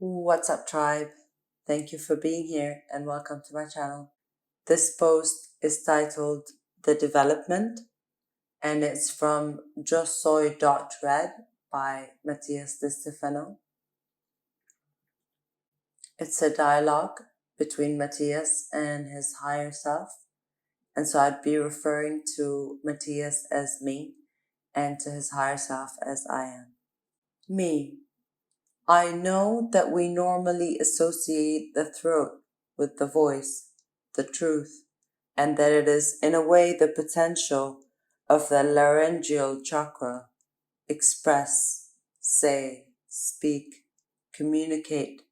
What's up, tribe? Thank you for being here and welcome to my channel. This post is titled The Development and it's from Red by Matias de Stefano. It's a dialogue between Matias and his higher self, and so I'd be referring to Matias as me and to his higher self as I am. Me. I know that we normally associate the throat with the voice, the truth, and that it is in a way the potential of the laryngeal chakra. Express, say, speak, communicate.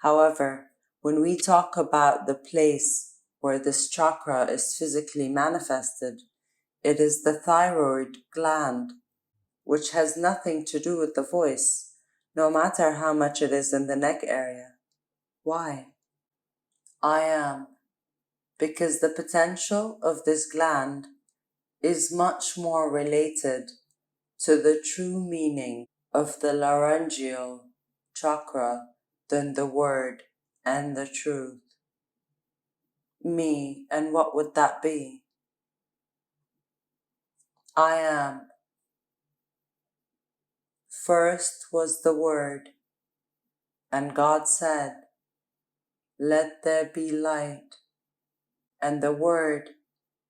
However, when we talk about the place where this chakra is physically manifested, it is the thyroid gland, which has nothing to do with the voice, no matter how much it is in the neck area. Why? I am. Because the potential of this gland is much more related to the true meaning of the laryngeal chakra than the word and the truth. Me, and what would that be? I am. First was the word, and God said, "Let there be light," and the word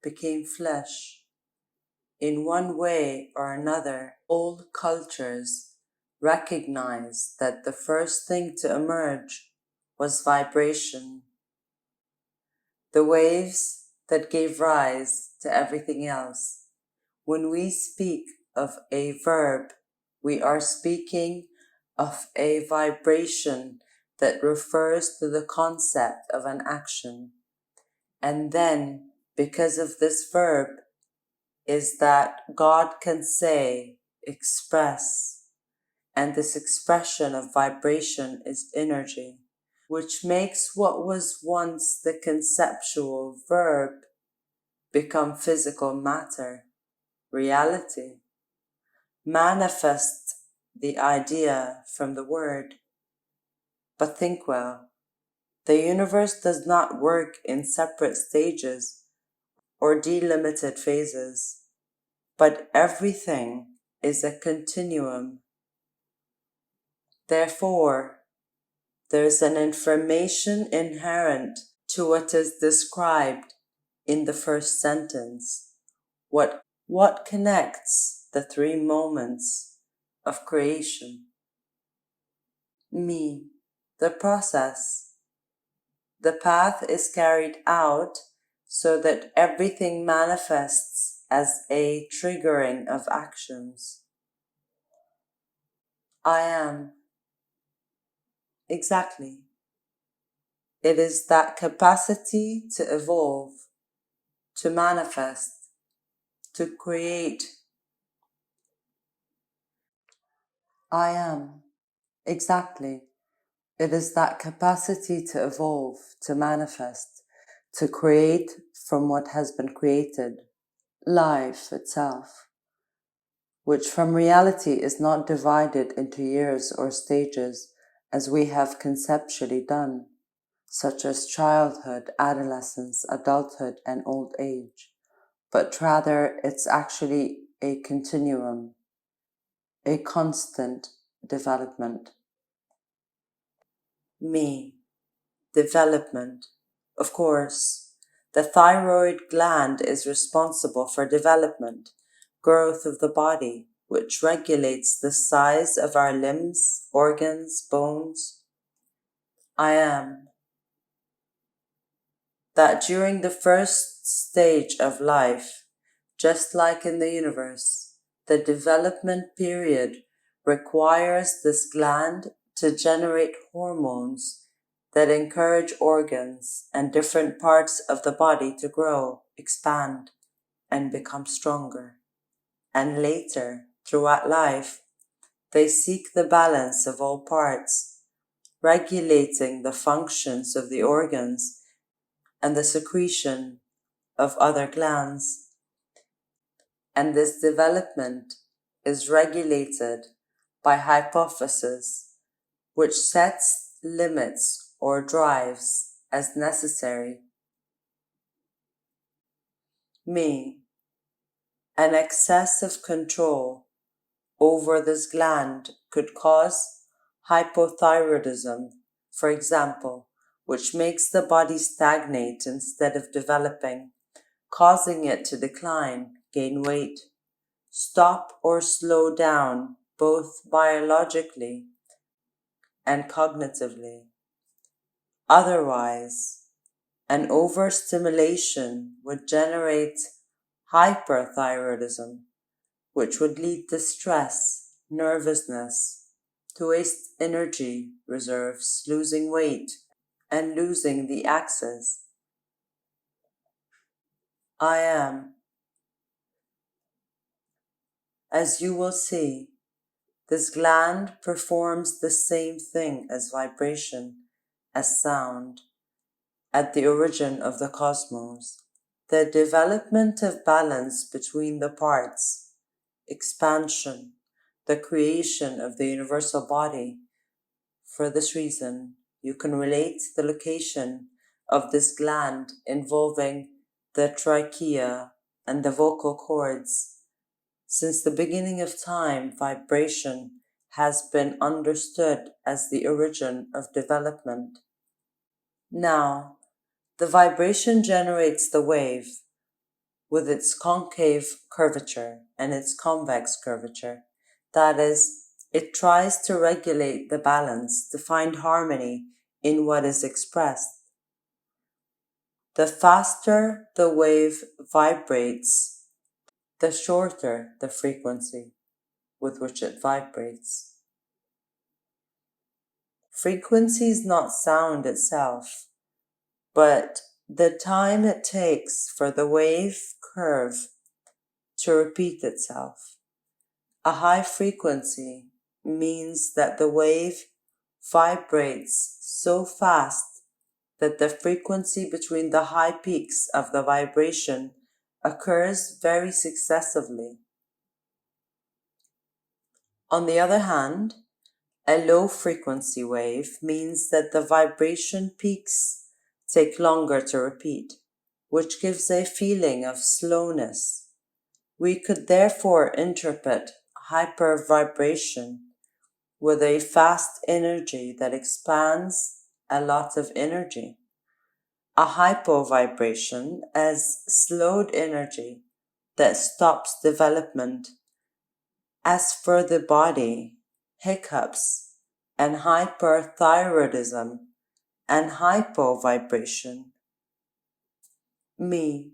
became flesh. In one way or another, all cultures recognize that the first thing to emerge was vibration, the waves that gave rise to everything else. When we speak of a verb, we are speaking of a vibration that refers to the concept of an action. And then, because of this verb, is that God can say, express, and this expression of vibration is energy, which makes what was once the conceptual verb become physical matter, reality. Manifest the idea from the word. But think well, the universe does not work in separate stages or delimited phases, but everything is a continuum. Therefore, there is an information inherent to what is described in the first sentence. What connects the three moments of creation? Me, the process. The path is carried out so that everything manifests as a triggering of actions. I am. Exactly. It is that capacity to evolve, to manifest, to create. I am. Exactly. It is that capacity to evolve, to manifest, to create from what has been created, life itself, which from reality is not divided into years or stages as we have conceptually done, such as childhood, adolescence, adulthood, and old age, but rather it's actually a continuum, a constant development. Me, development. Of course, the thyroid gland is responsible for development, growth of the body, which regulates the size of our limbs, organs, bones. I am. That during the first stage of life, just like in the universe, the development period requires this gland to generate hormones that encourage organs and different parts of the body to grow, expand, and become stronger. And later, throughout life, they seek the balance of all parts, regulating the functions of the organs and the secretion of other glands. And this development is regulated by hypophysis, which sets limits or drives as necessary. Me, an excessive control over this gland could cause hypothyroidism, for example, which makes the body stagnate instead of developing, causing it to decline, gain weight, stop or slow down both biologically and cognitively. Otherwise, an overstimulation would generate hyperthyroidism, which would lead to stress, nervousness, to waste energy reserves, losing weight, and losing the axis. I am, as you will see, this gland performs the same thing as vibration, as sound, at the origin of the cosmos. The development of balance between the parts, expansion, the creation of the universal body. For this reason, you can relate the location of this gland involving the trachea and the vocal cords. Since the beginning of time, vibration has been understood as the origin of development. Now, the vibration generates the wave with its concave curvature and its convex curvature. That is, it tries to regulate the balance, to find harmony in what is expressed. The faster the wave vibrates, the shorter the frequency with which it vibrates. Frequency is not sound itself, but the time it takes for the wave curve to repeat itself. A high frequency means that the wave vibrates so fast that the frequency between the high peaks of the vibration occurs very successively. On the other hand, a low frequency wave means that the vibration peaks take longer to repeat, which gives a feeling of slowness. We could therefore interpret hypervibration with a fast energy that expands a lot of energy, a hypovibration as slowed energy that stops development. As for the body, hiccups and hyperthyroidism and hypovibration. Me.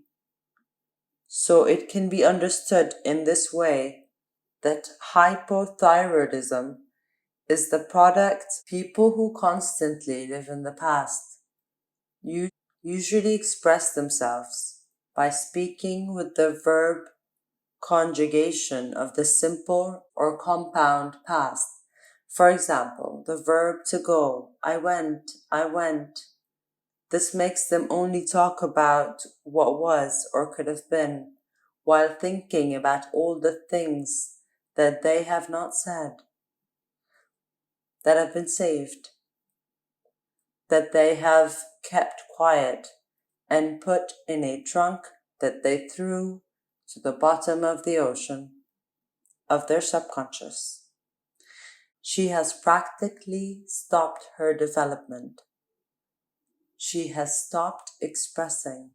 So it can be understood in this way that hypothyroidism is the product of people who constantly live in the past, usually express themselves by speaking with the verb conjugation of the simple or compound past. For example, the verb to go, I went, I went. This makes them only talk about what was or could have been, while thinking about all the things that they have not said, that have been saved, that they have kept quiet and put in a trunk that they threw to the bottom of the ocean of their subconscious. She has practically stopped her development. She has stopped expressing,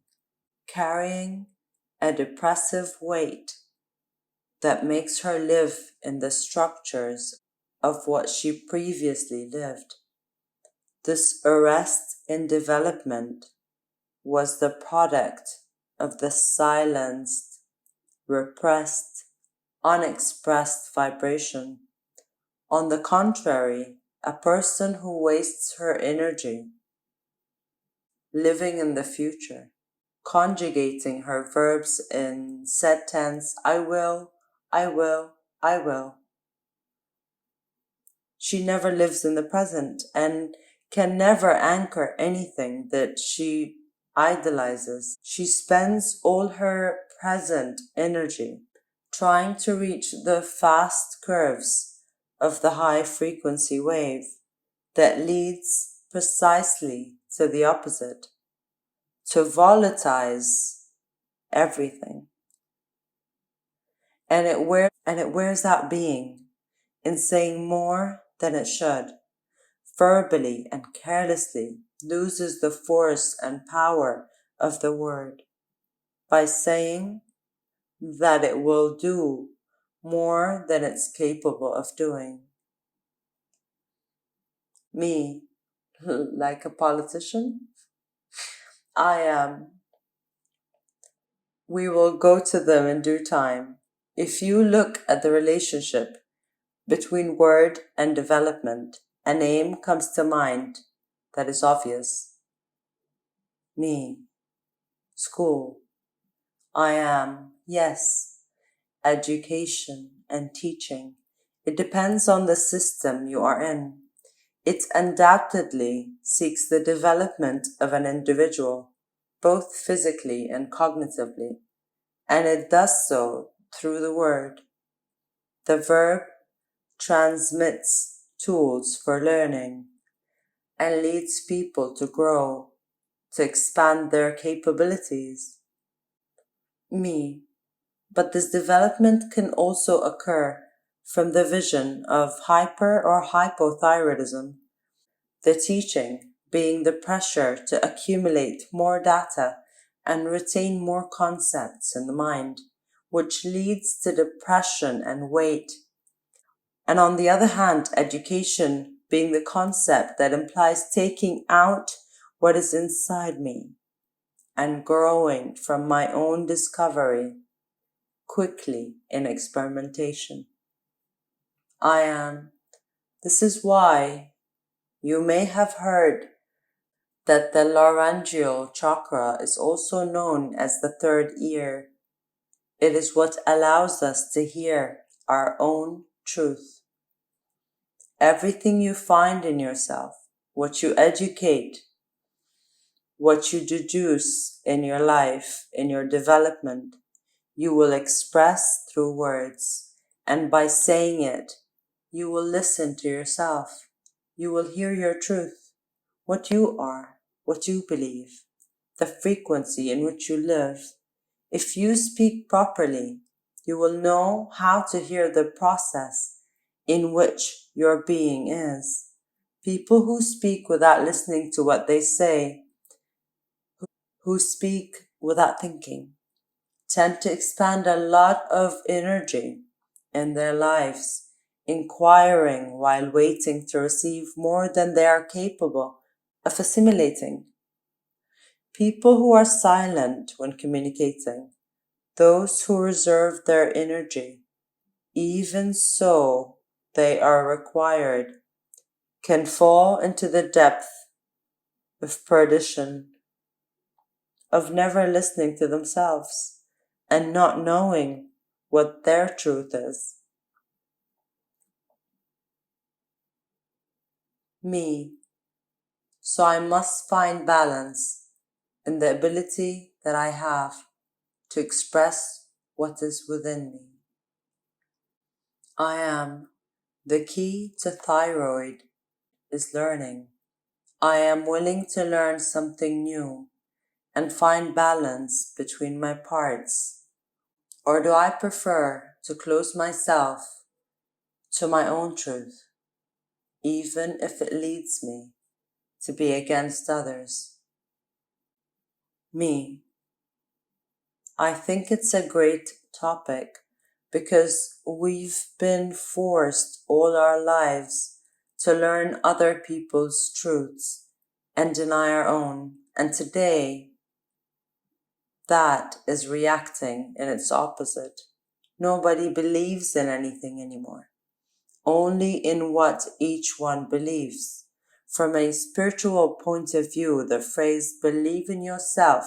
carrying a depressive weight that makes her live in the structures of what she previously lived. This arrest in development was the product of the silenced, repressed, unexpressed vibration. On the contrary, a person who wastes her energy living in the future, conjugating her verbs in set tense, I will, I will, I will. She never lives in the present and can never anchor anything that she idolizes. She spends all her present energy trying to reach the fast curves of the high frequency wave that leads precisely to the opposite, to volatilize everything. And it wears out being in saying more than it should, verbally and carelessly loses the force and power of the word by saying that it will do more than it's capable of doing. Me, like a politician, I am. We will go to them in due time. If you look at the relationship between word and development, a name comes to mind that is obvious. Me, school. I am, yes, education and teaching. It depends on the system you are in. It undoubtedly seeks the development of an individual, both physically and cognitively, and it does so through the word. The verb transmits tools for learning and leads people to grow, to expand their capabilities. Me. But this development can also occur from the vision of hyper or hypothyroidism, the teaching being the pressure to accumulate more data and retain more concepts in the mind, which leads to depression and weight. And on the other hand, education being the concept that implies taking out what is inside me and growing from my own discovery quickly in experimentation. I am. This is why you may have heard that the laryngeal chakra is also known as the third ear. It is what allows us to hear our own truth. Everything you find in yourself, what you educate, what you deduce in your life, in your development, you will express through words. And by saying it, you will listen to yourself. You will hear your truth, what you are, what you believe, the frequency in which you live. If you speak properly, you will know how to hear the process in which your being is. People who speak without listening to what they say, who speak without thinking, tend to expand a lot of energy in their lives, inquiring while waiting to receive more than they are capable of assimilating. People who are silent when communicating, those who reserve their energy, even so they are required, can fall into the depth of perdition, of never listening to themselves and not knowing what their truth is. Me. So I must find balance in the ability that I have to express what is within me. I am. The key to thyroid is learning. I am willing to learn something new and find balance between my parts. Or do I prefer to close myself to my own truth, even if it leads me to be against others? Me. I think it's a great topic because we've been forced all our lives to learn other people's truths and deny our own. And today, that is reacting in its opposite. Nobody believes in anything anymore, only in what each one believes. From a spiritual point of view, the phrase believe in yourself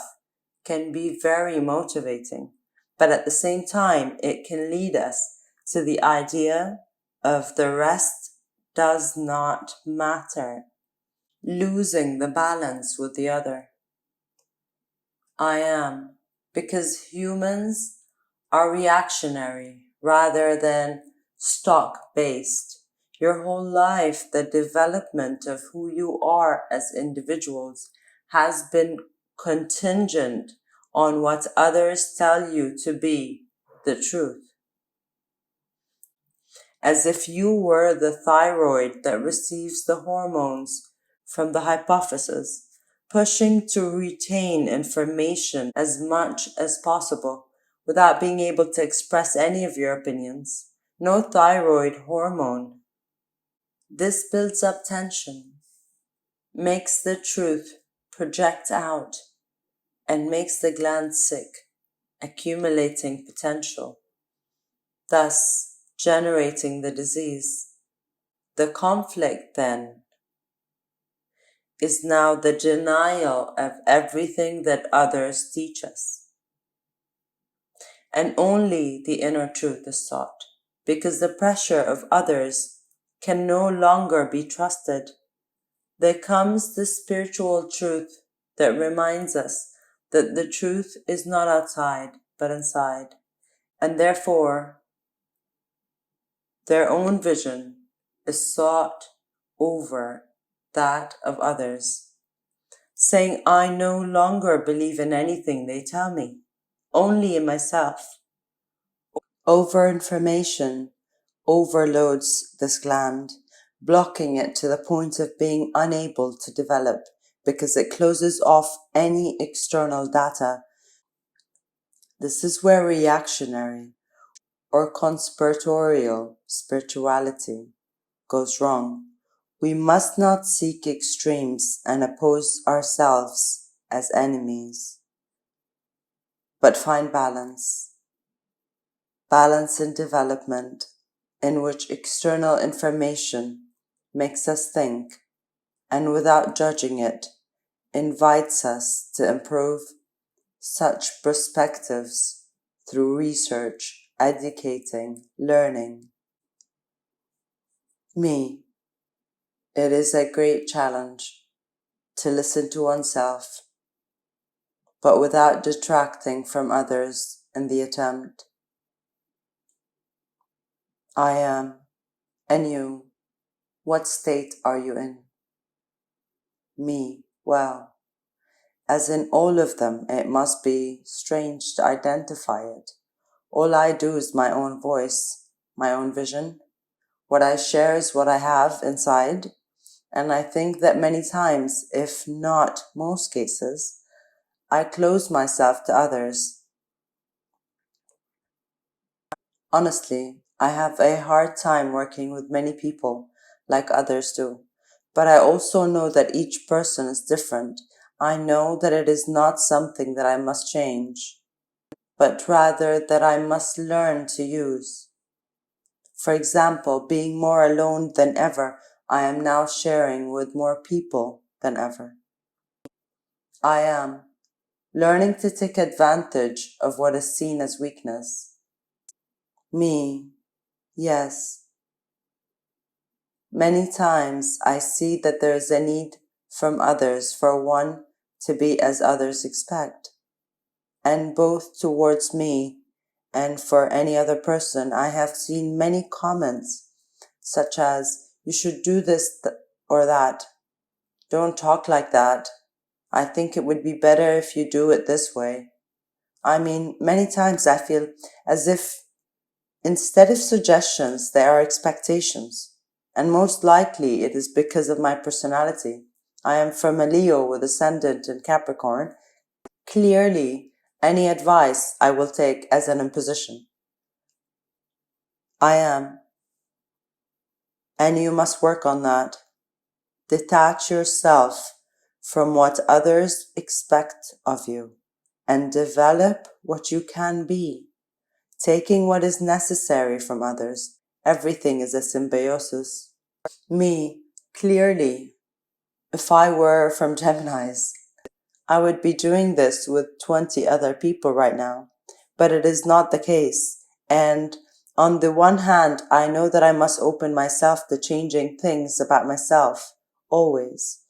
can be very motivating, but at the same time, it can lead us to the idea of the rest does not matter, losing the balance with the other. I am, because humans are reactionary rather than stock-based. Your whole life, the development of who you are as individuals has been contingent on what others tell you to be the truth. As if you were the thyroid that receives the hormones from the hypophysis, pushing to retain information as much as possible without being able to express any of your opinions. No thyroid hormone. This builds up tension, makes the truth project out, and makes the gland sick, accumulating potential, thus generating the disease. The conflict, then, is now the denial of everything that others teach us. And only the inner truth is sought, because the pressure of others can no longer be trusted. There comes the spiritual truth that reminds us that the truth is not outside, but inside, and therefore their own vision is sought over that of others, saying, I no longer believe in anything they tell me, only in myself. Over-information overloads this gland, blocking it to the point of being unable to develop because it closes off any external data. This is where reactionary or conspiratorial spirituality goes wrong. We must not seek extremes and oppose ourselves as enemies, but find balance. Balance in development, in which external information makes us think and without judging it, invites us to improve such perspectives through research, educating, learning. Me, it is a great challenge to listen to oneself, but without detracting from others in the attempt. I am, and you, what state are you in? Me, well, as in all of them, it must be strange to identify it. All I do is my own voice, my own vision. What I share is what I have inside, and I think that many times, if not most cases, I close myself to others. Honestly, I have a hard time working with many people like others do, but I also know that each person is different. I know that it is not something that I must change, but rather that I must learn to use. For example, being more alone than ever, I am now sharing with more people than ever. I am learning to take advantage of what is seen as weakness. Me, yes. Many times I see that there is a need from others for one to be as others expect, and both towards me and for any other person. I have seen many comments such as, you should do this or that. Don't talk like that. I think it would be better if you do it this way. I mean, many times I feel as if instead of suggestions, there are expectations. And most likely it is because of my personality. I am from a Leo with ascendant in Capricorn. Clearly, any advice I will take as an imposition. I am. And you must work on that. Detach yourself from what others expect of you and develop what you can be, taking what is necessary from others. Everything is a symbiosis. Me, clearly, if I were from Geminis, I would be doing this with 20 other people right now, but it is not the case. And on the one hand, I know that I must open myself to changing things about myself, always.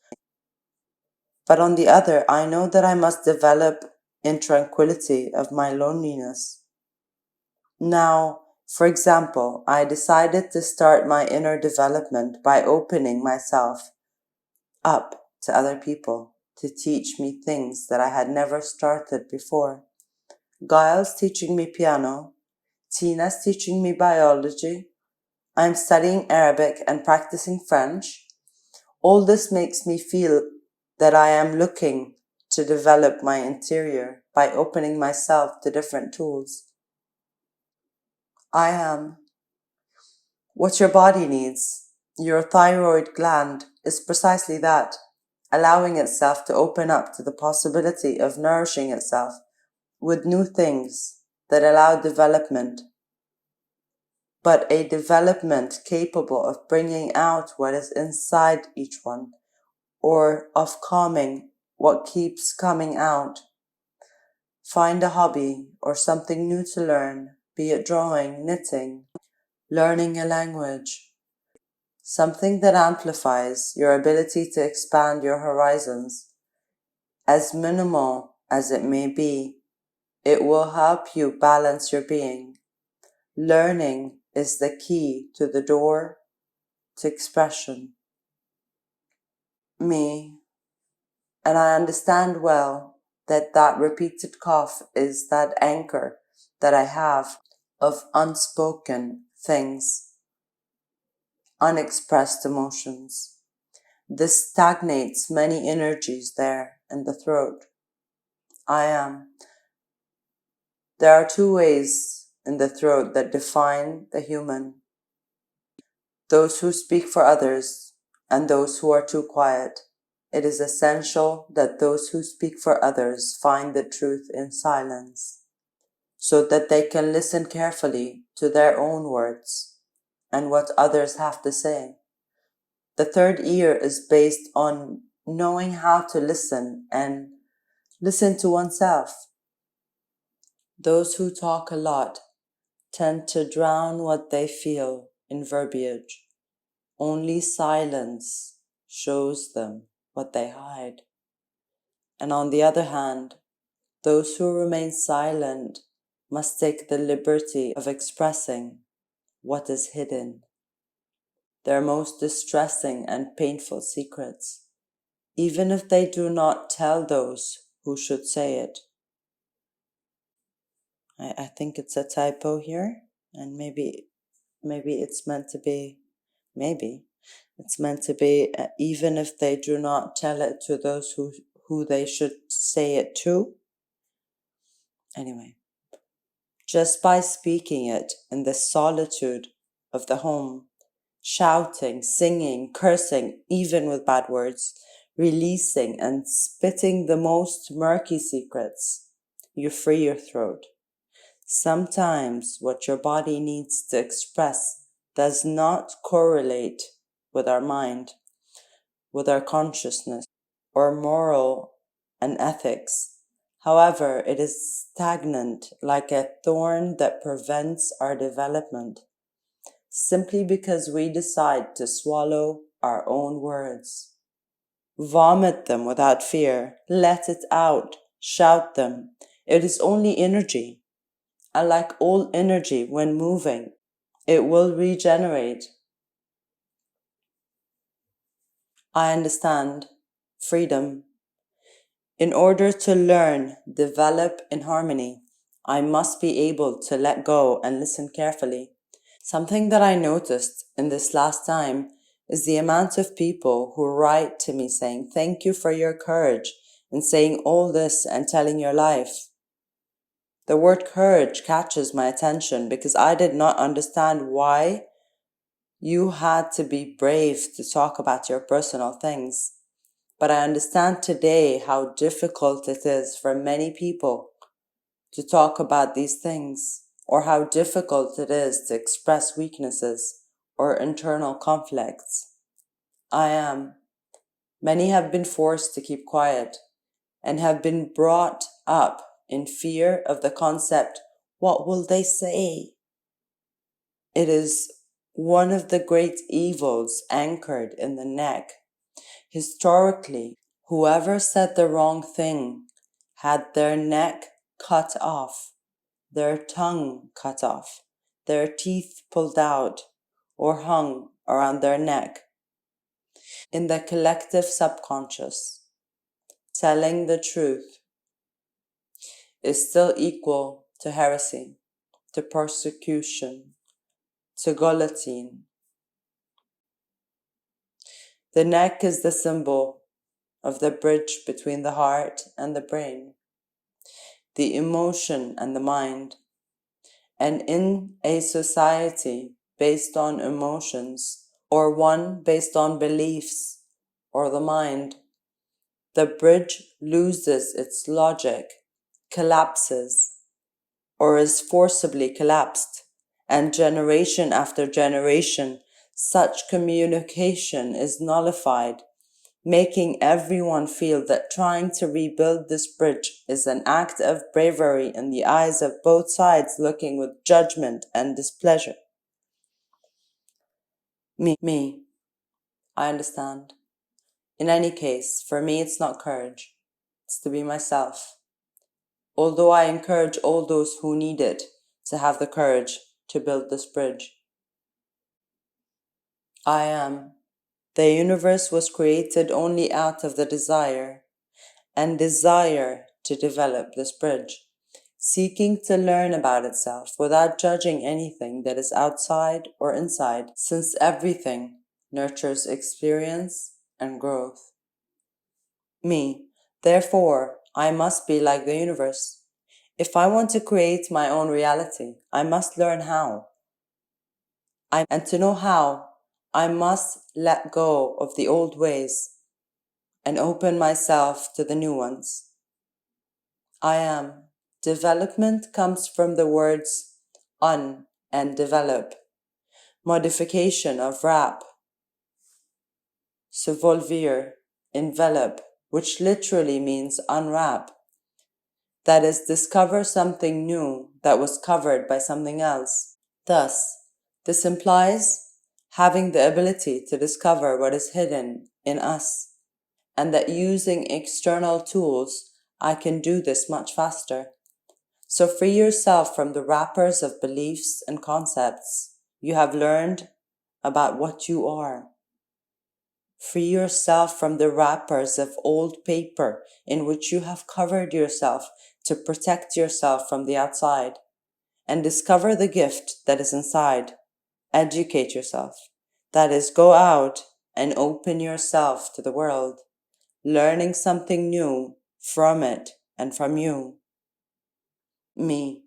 But on the other, I know that I must develop in tranquility of my loneliness. Now, For example, I decided to start my inner development by opening myself up to other people to teach me things that I had never started before. Giles teaching me piano, Tina's teaching me biology, I'm studying Arabic and practicing French. All this makes me feel that I am looking to develop my interior by opening myself to different tools. I am what your body needs. Your thyroid gland is precisely that, allowing itself to open up to the possibility of nourishing itself with new things that allow development, but a development capable of bringing out what is inside each one, or of calming what keeps coming out. Find a hobby or something new to learn, be it drawing, knitting, learning a language, something that amplifies your ability to expand your horizons. As minimal as it may be, it will help you balance your being. Learning is the key to the door to expression. Me, and I understand well that repeated cough is that anchor that I have of unspoken things, unexpressed emotions. This stagnates many energies there in the throat. I am. There are two ways in the throat that define the human: those who speak for others and those who are too quiet. It is essential that those who speak for others find the truth in silence, so that they can listen carefully to their own words and what others have to say. The third ear is based on knowing how to listen and listen to oneself. Those who talk a lot tend to drown what they feel in verbiage. Only silence shows them what they hide. And on the other hand, those who remain silent must take the liberty of expressing what is hidden, their most distressing and painful secrets, even if they do not tell those who should say it. I think it's a typo here, and maybe it's meant to be, maybe it's meant to be, even if they do not tell it to those who they should say it to. Anyway, just by speaking it in the solitude of the home, shouting, singing, cursing, even with bad words, releasing and spitting the most murky secrets, you free your throat. Sometimes what your body needs to express does not correlate with our mind, with our consciousness, or moral and ethics. However, it is stagnant, like a thorn that prevents our development, simply because we decide to swallow our own words. Vomit them without fear, let it out, shout them. It is only energy. And like all energy, when moving, it will regenerate. I understand freedom. In order to learn, develop in harmony, I must be able to let go and listen carefully. Something that I noticed in this last time is the amount of people who write to me saying, "Thank you for your courage in saying all this and telling your life." The word courage catches my attention because I did not understand why you had to be brave to talk about your personal things. But I understand today how difficult it is for many people to talk about these things, or how difficult it is to express weaknesses or internal conflicts. Many have been forced to keep quiet and have been brought up in fear of the concept, what will they say? It is one of the great evils anchored in the neck. Historically, whoever said the wrong thing had their neck cut off, their tongue cut off, their teeth pulled out or hung around their neck. In the collective subconscious, telling the truth is still equal to heresy, to persecution, to guillotine. The neck is the symbol of the bridge between the heart and the brain, the emotion and the mind. And in a society based on emotions, or one based on beliefs or the mind, the bridge loses its logic, collapses, or is forcibly collapsed, and generation after generation, such communication is nullified, making everyone feel that trying to rebuild this bridge is an act of bravery in the eyes of both sides looking with judgment and displeasure. Me, I understand. In any case, for me it's not courage, it's to be myself. Although I encourage all those who need it to have the courage to build this bridge. I am. The universe was created only out of the desire to develop this bridge, seeking to learn about itself without judging anything that is outside or inside, since everything nurtures experience and growth. Me, therefore, I must be like the universe. If I want to create my own reality, I must learn how. And to know how, I must let go of the old ways and open myself to the new ones. I am. Development comes from the words un and develop, modification of wrap, svolvere, envelop, which literally means unwrap. That is, discover something new that was covered by something else. Thus, this implies having the ability to discover what is hidden in us, and that using external tools, I can do this much faster. So free yourself from the wrappers of beliefs and concepts you have learned about what you are. Free yourself from the wrappers of old paper in which you have covered yourself to protect yourself from the outside, and discover the gift that is inside. Educate yourself. That is, go out and open yourself to the world, learning something new from it and from you. Me.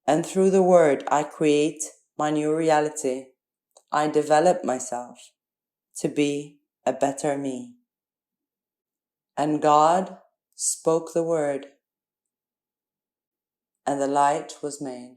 And through the word, I create my new reality. I develop myself to be a better me. And God spoke the word, and the light was made.